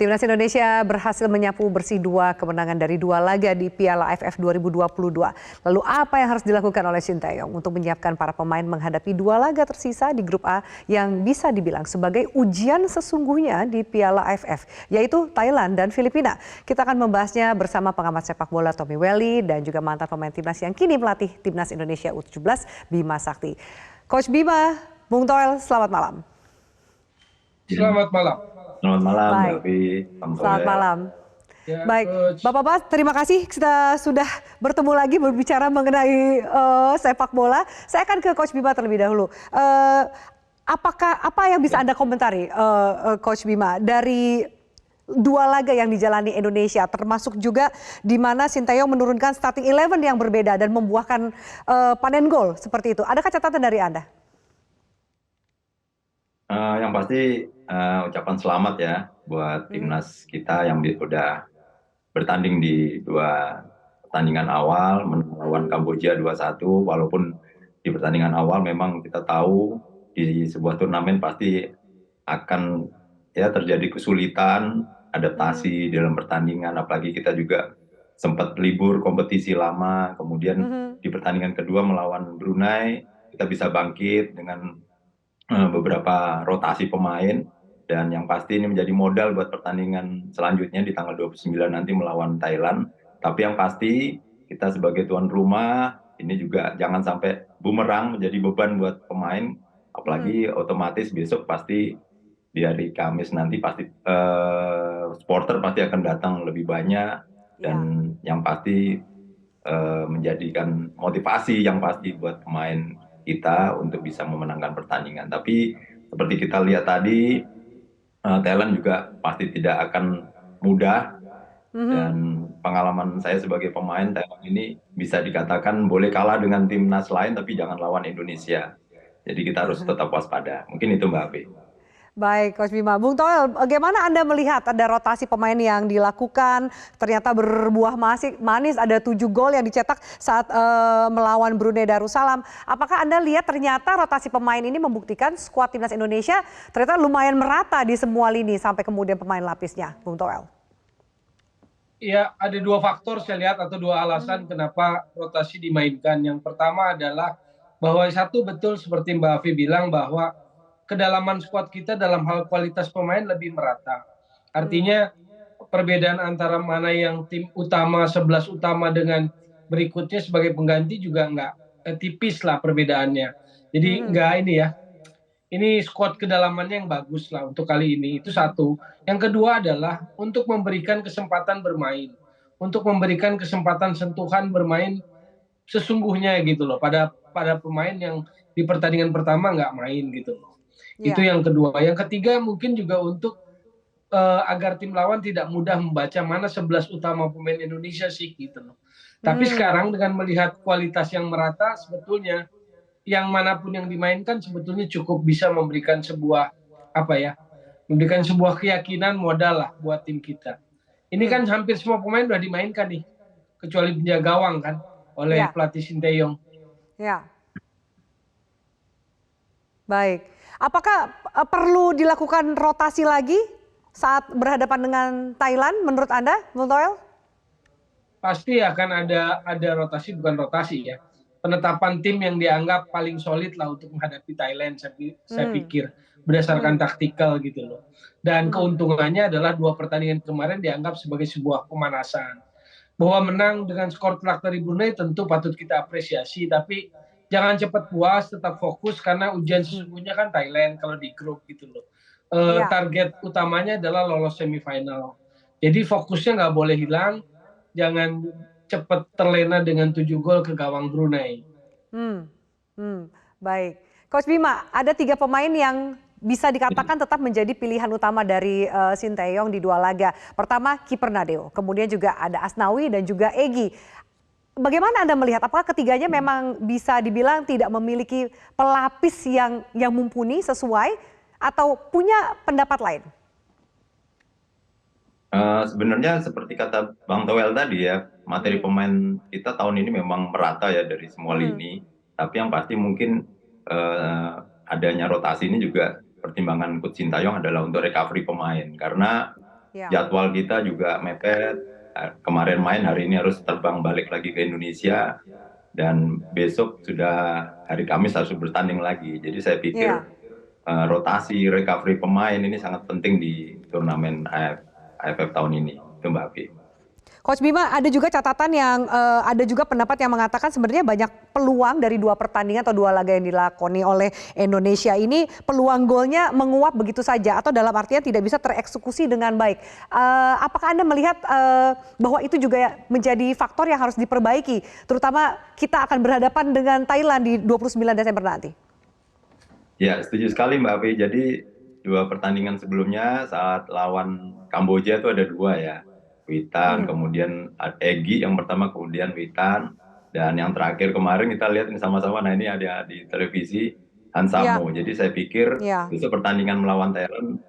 Timnas Indonesia berhasil menyapu bersih 2 kemenangan dari 2 laga di Piala AFF 2022. Lalu apa yang harus dilakukan oleh Sinteyong untuk menyiapkan para pemain menghadapi 2 laga tersisa di grup A yang bisa dibilang sebagai ujian sesungguhnya di Piala AFF, yaitu Thailand dan Filipina. Kita akan membahasnya bersama pengamat sepak bola Tommy Welly dan juga mantan pemain Timnas yang kini melatih Timnas Indonesia U17 Bima Sakti. Coach Bima, Bung Toel, selamat malam. Selamat malam. Selamat malam, Baik. Mbak Vi. Selamat malam. Ya, Baik, Coach. Bapak-Bapak, terima kasih kita sudah bertemu lagi berbicara mengenai sepak bola. Saya akan ke Coach Bima terlebih dahulu. Apa yang bisa Anda komentari, Coach Bima, dari 2 laga yang dijalani Indonesia, termasuk juga di mana Sinteyong menurunkan starting 11 yang berbeda dan membuahkan panen gol seperti itu. Adakah catatan dari Anda? Yang pasti ucapan selamat ya buat timnas kita yang sudah bertanding di 2 pertandingan awal melawan Kamboja 2-1. Walaupun di pertandingan awal memang kita tahu di sebuah turnamen pasti akan ya terjadi kesulitan adaptasi dalam pertandingan, apalagi kita juga sempat libur kompetisi lama. Kemudian di pertandingan kedua melawan Brunei kita bisa bangkit dengan beberapa rotasi pemain, dan yang pasti ini menjadi modal buat pertandingan selanjutnya di tanggal 29 nanti melawan Thailand. Tapi yang pasti kita sebagai tuan rumah ini juga jangan sampai bumerang menjadi beban buat pemain, apalagi otomatis besok pasti di hari Kamis nanti pasti supporter pasti akan datang lebih banyak, dan yang pasti menjadikan motivasi yang pasti buat pemain kita untuk bisa memenangkan pertandingan. Tapi seperti kita lihat tadi, Thailand juga pasti tidak akan mudah. Dan pengalaman saya sebagai pemain, Thailand ini bisa dikatakan boleh kalah dengan timnas lain, tapi jangan lawan Indonesia. Jadi kita harus tetap waspada. Mungkin itu Mbak Afi. Baik, Coach Bima. Bung Toel, bagaimana Anda melihat ada rotasi pemain yang dilakukan, ternyata berbuah manis, ada 7 gol yang dicetak saat melawan Brunei Darussalam. Apakah Anda lihat ternyata rotasi pemain ini membuktikan skuad Timnas Indonesia ternyata lumayan merata di semua lini sampai kemudian pemain lapisnya, Bung Toel? Ya, ada 2 faktor saya lihat atau 2 alasan kenapa rotasi dimainkan. Yang pertama adalah bahwa satu betul seperti Mbak Afi bilang bahwa kedalaman skuad kita dalam hal kualitas pemain lebih merata. Artinya perbedaan antara mana yang tim utama 11 utama dengan berikutnya sebagai pengganti juga nggak tipis lah perbedaannya. Jadi nggak ini ya. Ini skuad kedalamannya yang bagus lah untuk kali ini. Itu satu. Yang kedua adalah untuk memberikan kesempatan bermain. Untuk memberikan kesempatan sentuhan bermain sesungguhnya gitu loh. Pada pemain yang di pertandingan pertama nggak main gitu loh. Itu yang kedua. Yang ketiga mungkin juga untuk agar tim lawan tidak mudah membaca mana 11 utama pemain Indonesia sih gitu loh. Tapi sekarang dengan melihat kualitas yang merata, sebetulnya yang manapun yang dimainkan sebetulnya cukup bisa memberikan sebuah memberikan sebuah keyakinan modal lah buat tim kita. Ini kan hampir semua pemain sudah dimainkan nih, kecuali penjaga gawang kan oleh pelatih Sinteyong. Ya. Baik. Apakah perlu dilakukan rotasi lagi saat berhadapan dengan Thailand menurut Anda, Bung Toel? Pasti akan ada rotasi, bukan rotasi ya. Penetapan tim yang dianggap paling solid lah untuk menghadapi Thailand, saya pikir berdasarkan taktikal gitu loh. Dan keuntungannya adalah 2 pertandingan kemarin dianggap sebagai sebuah pemanasan. Bahwa menang dengan skor telak dari Brunei tentu patut kita apresiasi, tapi jangan cepat puas, tetap fokus karena ujian sesungguhnya kan Thailand kalau di grup gitu loh. Target utamanya adalah lolos semifinal. Jadi fokusnya nggak boleh hilang, jangan cepat terlena dengan 7 gol ke gawang Brunei. Baik. Coach Bima, ada 3 pemain yang bisa dikatakan tetap menjadi pilihan utama dari Sinteyong di 2 laga. Pertama, kiper Nadeo, kemudian juga ada Asnawi dan juga Egy. Bagaimana Anda melihat, apakah ketiganya memang bisa dibilang tidak memiliki pelapis yang mumpuni sesuai atau punya pendapat lain? Sebenarnya seperti kata Bang Toel tadi ya, materi pemain kita tahun ini memang merata ya dari semua lini. Tapi yang pasti mungkin adanya rotasi ini juga pertimbangan Coach Sinteyong adalah untuk recovery pemain. Karena Ya. jadwal kita juga mepet. Kemarin main, hari ini harus terbang balik lagi ke Indonesia, dan besok sudah hari Kamis harus bertanding lagi. Jadi saya pikir Ya. rotasi, recovery pemain ini sangat penting di turnamen AFF tahun ini, itu Mbak Afi. Coach Bima, ada juga catatan yang ada juga pendapat yang mengatakan sebenarnya banyak peluang dari dua pertandingan atau dua laga yang dilakoni oleh Indonesia ini, peluang golnya menguap begitu saja atau dalam artian tidak bisa tereksekusi dengan baik. Apakah Anda melihat bahwa itu juga menjadi faktor yang harus diperbaiki, terutama kita akan berhadapan dengan Thailand di 29 Desember nanti? Ya, setuju sekali Mbak Afi. Jadi dua pertandingan sebelumnya saat lawan Kamboja itu ada dua ya. Witan, kemudian Egy yang pertama, kemudian Witan, dan yang terakhir kemarin kita lihat ini sama-sama. Nah, ini ada di televisi Hansamo. Jadi saya pikir besok pertandingan melawan Thailand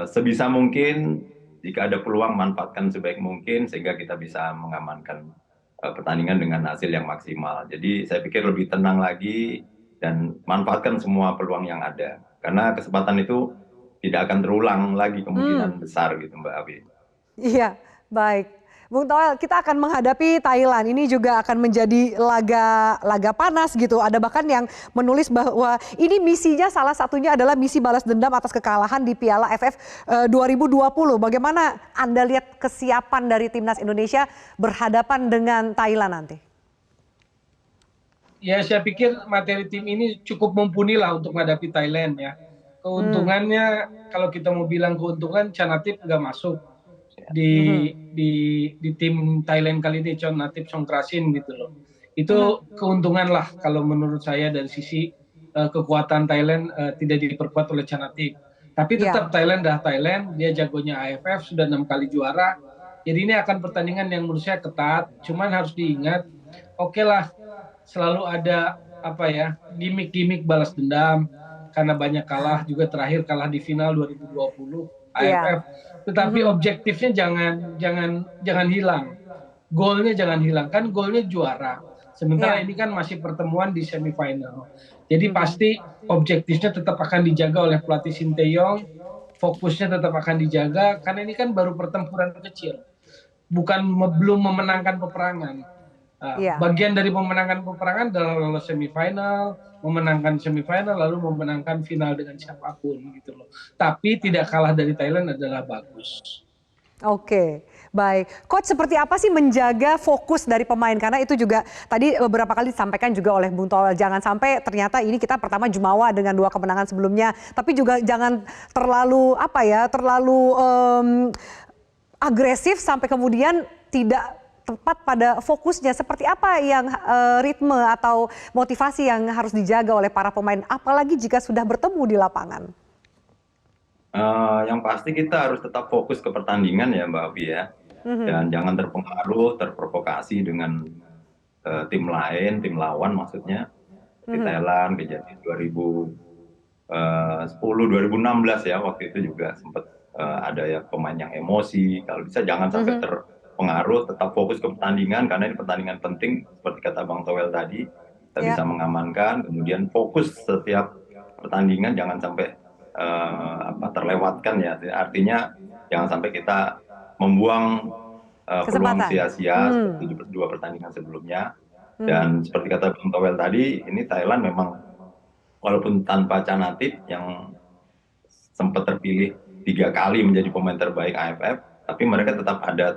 sebisa mungkin jika ada peluang manfaatkan sebaik mungkin sehingga kita bisa mengamankan pertandingan dengan hasil yang maksimal. Jadi saya pikir lebih tenang lagi dan manfaatkan semua peluang yang ada, karena kesempatan itu tidak akan terulang lagi kemungkinan besar gitu Mbak Afi. Iya, baik. Bung Toel, kita akan menghadapi Thailand. Ini juga akan menjadi laga panas gitu. Ada bahkan yang menulis bahwa ini misinya salah satunya adalah misi balas dendam atas kekalahan di Piala AFF 2020. Bagaimana Anda lihat kesiapan dari timnas Indonesia berhadapan dengan Thailand nanti? Ya, saya pikir materi tim ini cukup mumpuni lah untuk menghadapi Thailand ya. Keuntungannya, kalau kita mau bilang keuntungan, Chanatip nggak masuk di tim Thailand kali ini, Chonatip Songkrasin gitu loh. Itu keuntungan lah kalau menurut saya dari sisi kekuatan Thailand tidak diperkuat oleh Chanatip. Tapi tetap Thailand dah Thailand, dia jagonya AFF, sudah 6 kali juara. Jadi ini akan pertandingan yang menurut saya ketat. Cuman harus diingat, oke lah, selalu ada apa ya, gimmick-gimmick balas dendam karena banyak kalah, juga terakhir kalah di final 2020 AFF. Tetapi objektifnya jangan hilang. Golnya jangan hilang, kan golnya juara. Sementara ini kan masih pertemuan di semifinal. Jadi pasti objektifnya tetap akan dijaga oleh pelatih Sinteyong, fokusnya tetap akan dijaga karena ini kan baru pertempuran kecil. Belum memenangkan peperangan. Bagian dari memenangkan peperangan adalah lolos semifinal, memenangkan semifinal, lalu memenangkan final dengan siapapun gitu loh. Tapi tidak kalah dari Thailand adalah bagus. Oke, baik. Coach, seperti apa sih menjaga fokus dari pemain? Karena itu juga tadi beberapa kali disampaikan juga oleh Bung Toel. Jangan sampai ternyata ini kita pertama jumawa dengan 2 kemenangan sebelumnya. Tapi juga jangan terlalu agresif sampai kemudian tidak tepat pada fokusnya. Seperti apa yang ritme atau motivasi yang harus dijaga oleh para pemain, apalagi jika sudah bertemu di lapangan? Yang pasti kita harus tetap fokus ke pertandingan ya Mbak Afi ya, dan jangan terpengaruh, terprovokasi dengan tim lain, tim lawan maksudnya. Di Thailand kejadian 2010, 2016 ya, waktu itu juga sempat ada ya pemain yang emosi. Kalau bisa jangan sampai terpengaruh, tetap fokus ke pertandingan karena ini pertandingan penting seperti kata Bang Toel tadi, kita bisa mengamankan, kemudian fokus setiap pertandingan jangan sampai terlewatkan ya, artinya jangan sampai kita membuang peluang sia-sia seperti dua pertandingan sebelumnya. Dan seperti kata Bang Toel tadi, ini Thailand memang walaupun tanpa Chanatip yang sempat terpilih 3 kali menjadi pemain terbaik AFF, tapi mereka tetap ada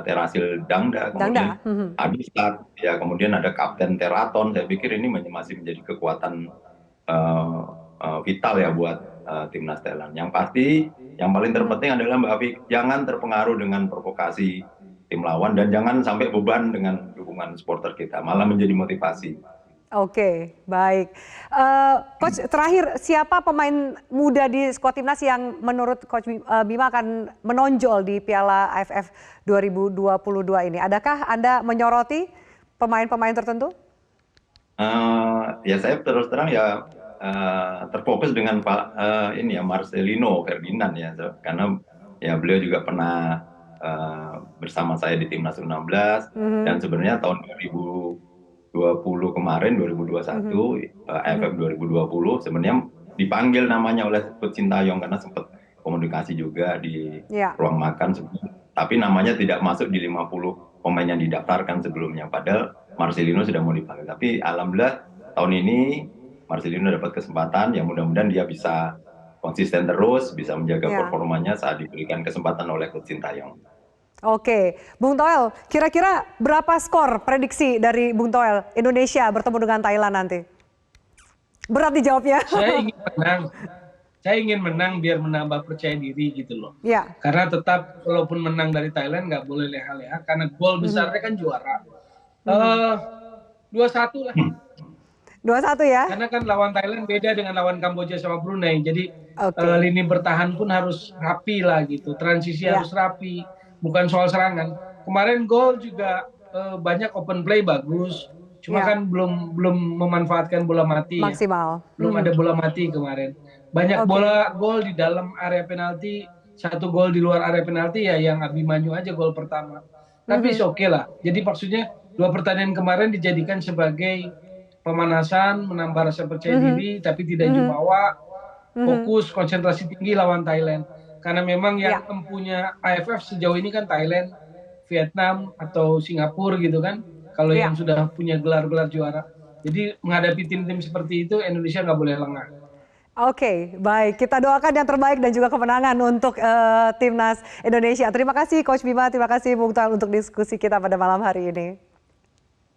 Terasil Dangda, kemudian Abisat, ya kemudian ada Kapten Teraton. Saya pikir ini masih menjadi kekuatan vital ya buat timnas Thailand. Yang pasti yang paling terpenting adalah Mbak Afi, jangan terpengaruh dengan provokasi tim lawan dan jangan sampai beban dengan dukungan supporter kita, malah menjadi motivasi. Oke, baik. Coach, terakhir siapa pemain muda di skuad timnas yang menurut Coach Bima akan menonjol di Piala AFF 2022 ini? Adakah Anda menyoroti pemain-pemain tertentu? Ya saya terus terang ya terfokus dengan Marcelino Ferdinand ya, karena ya beliau juga pernah bersama saya di timnas U16 dan sebenarnya tahun 2020 kemarin 2021 AFF 2020 sebenarnya dipanggil namanya oleh Coach Sintayong karena sempat komunikasi juga di Ya. ruang makan. Tapi namanya tidak masuk di 50 pemain yang didaftarkan sebelumnya. Padahal Marcelino sudah mau dipanggil. Tapi alhamdulillah tahun ini Marcelino dapat kesempatan. Ya mudah-mudahan dia bisa konsisten terus, bisa menjaga Ya. performanya saat diberikan kesempatan oleh Coach Sintayong. Oke, Bung Toel, kira-kira berapa skor prediksi dari Bung Toel Indonesia bertemu dengan Thailand nanti? Berat dijawabnya. Saya ingin menang biar menambah percaya diri gitu loh. Ya. Karena tetap walaupun menang dari Thailand nggak boleh leha-leha karena gol besarnya kan juara. 2-1 lah. 2-1 ya. Karena kan lawan Thailand beda dengan lawan Kamboja sama Brunei. Jadi lini bertahan pun harus rapi lah gitu. Transisi harus rapi, bukan soal serangan. Kemarin gol juga banyak open play bagus. Cuma kan belum memanfaatkan bola mati. Maksimal. Ya. Belum ada bola mati kemarin. Banyak bola gol di dalam area penalti, 1 gol di luar area penalti ya yang Abimanyu aja gol pertama. Tapi oke lah. Jadi maksudnya 2 pertandingan kemarin dijadikan sebagai pemanasan, menambah rasa percaya diri, tapi tidak jumawa, fokus, konsentrasi tinggi lawan Thailand. Karena memang yang empunya AFF sejauh ini kan Thailand, Vietnam, atau Singapura gitu kan. Kalau yang sudah punya gelar-gelar juara. Jadi menghadapi tim-tim seperti itu, Indonesia nggak boleh lengah. Oke, baik. Kita doakan yang terbaik dan juga kemenangan untuk Timnas Indonesia. Terima kasih Coach Bima, terima kasih Bung Toel untuk diskusi kita pada malam hari ini.